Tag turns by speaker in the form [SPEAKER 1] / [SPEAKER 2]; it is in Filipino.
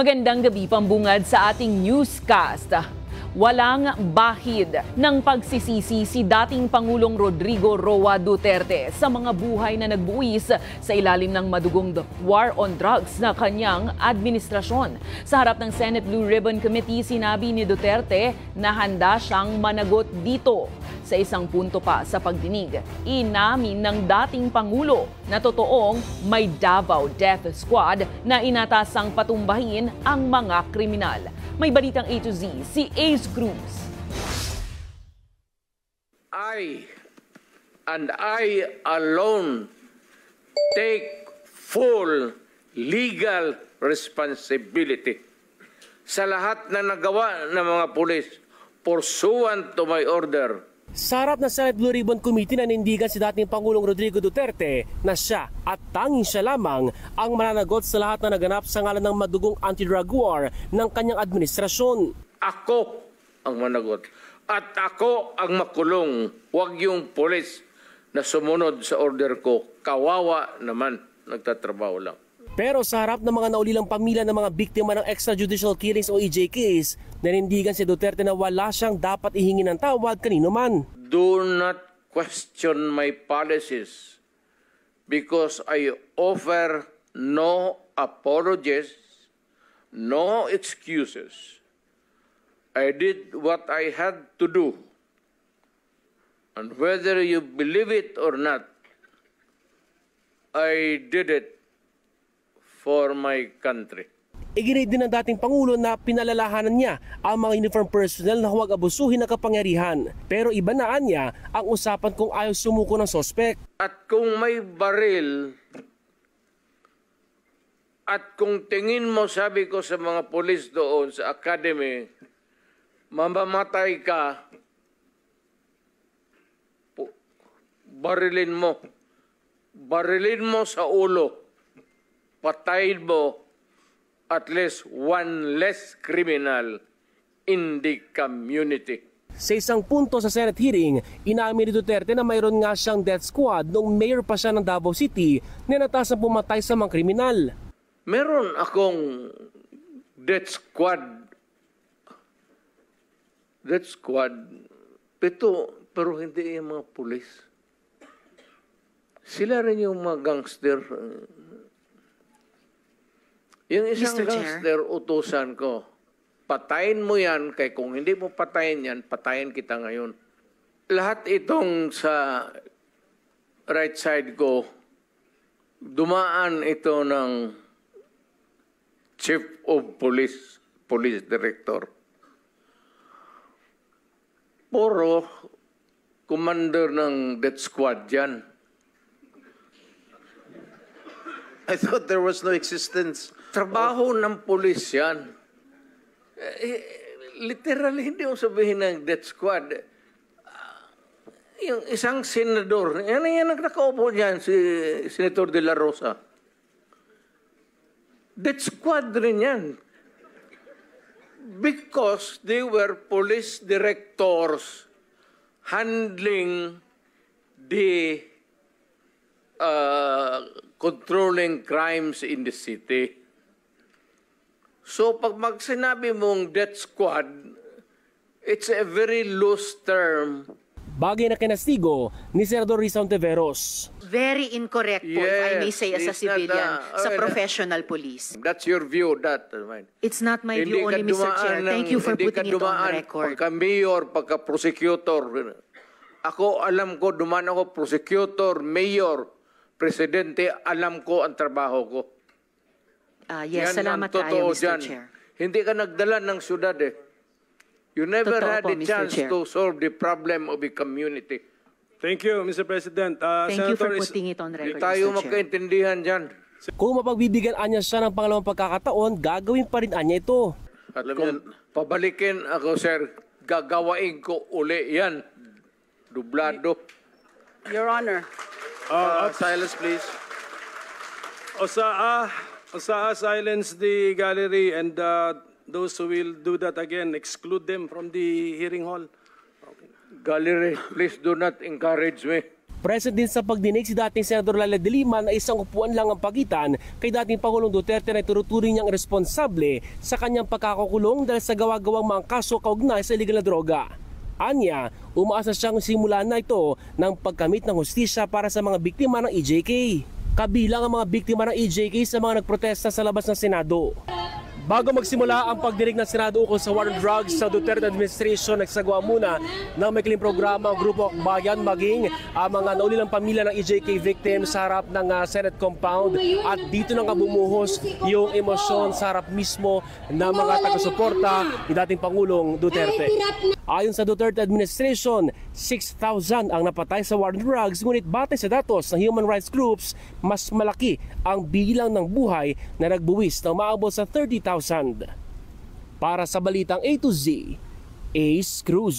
[SPEAKER 1] Magandang gabi pambungad sa ating newscast. Walang bahid ng pagsisisi si dating Pangulong Rodrigo Roa Duterte sa mga buhay na nagbuwis sa ilalim ng madugong war on drugs na kanyang administrasyon. Sa harap ng Senate Blue Ribbon Committee, sinabi ni Duterte na handa siyang managot dito. Sa isang punto pa sa pagdinig, inamin ng dating Pangulo na totoong may Davao Death Squad na inatasang patumbahin ang mga kriminal. May balitang A to Z, si Ace Cruz.
[SPEAKER 2] I alone take full legal responsibility sa lahat na nagawa ng mga pulis pursuant to my order.
[SPEAKER 3] Sa harap ng Senate Blue Ribbon Committee, nanindigan si dating Pangulong Rodrigo Duterte na siya at tanging siya lamang ang mananagot sa lahat na naganap sa ngalan ng madugong anti-drug war ng kanyang administrasyon.
[SPEAKER 2] Ako ang managot at ako ang makulong. Huwag yung pulis na sumunod sa order ko. Kawawa naman, nagtatrabaho lang.
[SPEAKER 3] Pero sa harap ng mga naulilang pamilya ng mga biktima ng extrajudicial killings o EJKs, nanindigan si Duterte na wala siyang dapat ihingi ng tawad kanino man.
[SPEAKER 2] Do not question my policies because I offer no apologies, no excuses. I did what I had to do. And whether you believe it or not, I did it for my country.
[SPEAKER 3] Iginit din ng dating Pangulo na pinalalahanan niya ang mga uniform personnel na huwag abusuhin ang kapangyarihan. Pero iba na niya ang usapan kung ayaw sumuko ng sospek.
[SPEAKER 2] At kung may baril, at kung tingin mo, sabi ko sa mga polis doon sa academy, mamamatay ka, barilin mo sa ulo. Patayin mo at least one less criminal in the community.
[SPEAKER 3] Sa isang punto sa Senate hearing, inamin ni Duterte na mayroon nga siyang death squad noong mayor pa siya ng Davao City na natasang pumatay sa mga kriminal.
[SPEAKER 2] Meron akong death squad. Death squad, pero hindi yung mga pulis. Sila rin yung mga gangster. Yung isang gangster, utusan ko, patayin mo yan, kaya kung hindi mo patayin yan, patayin kita ngayon. Lahat itong sa right side ko, dumaan ito ng Chief of Police, Police Director. Puro commander ng death squad yan.
[SPEAKER 4] I thought there was no existence.
[SPEAKER 2] Trabaho ng pulis yan. Literally, hindi mo sabihin ng death squad. Yung isang senador, yan nakaupo dyan, si Senator De La Rosa. Death squad rin yan. Because they were police directors handling the controlling crimes in the city. So pag sinabi mong death squad, it's a very loose term.
[SPEAKER 3] Bagay na kinastigo ni Senador Risa Ontiveros.
[SPEAKER 5] Very incorrect po, if I may say as a civilian, sa professional police.
[SPEAKER 2] That's your view, that.
[SPEAKER 5] It's not my view only, Mr. Chair. Thank you for putting it on record.
[SPEAKER 2] Pagka-mayor, pagka-prosecutor. Ako, alam ko, dumaan ako, prosecutor, mayor, presidente, alam ko ang trabaho ko.
[SPEAKER 5] Yes, salamat kayo, Mr. Chair.
[SPEAKER 2] Hindi ka nagdala ng syudad eh. You never had a chance to solve the problem of the community.
[SPEAKER 6] Thank you, Mr. President.
[SPEAKER 5] Thank you for putting it on record,
[SPEAKER 2] Mr. Tayo
[SPEAKER 5] Mr. Chair.
[SPEAKER 2] magkaintindihan dyan.
[SPEAKER 3] Kung mapagbibigyan niya siya ng pangalawang pagkakataon, gagawin pa rin niya ito.
[SPEAKER 2] At kung pabalikin ako, sir, gagawain ko uli yan. Dublado.
[SPEAKER 4] Your Honor. Silence, please.
[SPEAKER 6] Osaa, silence the gallery and those who will do that again, exclude them from the hearing hall.
[SPEAKER 2] Gallery, please do not encourage me.
[SPEAKER 3] Present din sa pagdinig si dating Senador Laila de Lima na isang upuan lang ang pagitan kay dating Pangulong Duterte na ituturing niyang responsable sa kanyang pagkakakulong dahil sa gawa-gawang mga kaso kaugnay sa illegal na droga. Anya, umaasa siyang simula na ito ng pagkamit ng hustisya para sa mga biktima ng EJK. Kabilang ang mga biktima ng EJK sa mga nagprotesta sa labas ng Senado. Bago magsimula ang pagdinig ng Senado ukol sa war on drugs sa Duterte administration, nagsagawa muna ng maikling programa ang Grupo Akbayan maging ang mga naulilang pamilya ng EJK victims sa harap ng Senate compound at dito na nga bumuhos yung emosyon sa harap mismo ng mga taga-suporta ni dating Pangulong Duterte. Ayon sa Duterte administration, 6,000 ang napatay sa war on drugs, ngunit batay sa datos ng human rights groups, mas malaki ang bilang ng buhay na nagbuwis ng maabot sa 30,000. Para sa Balitang A to Z, Ace Cruz.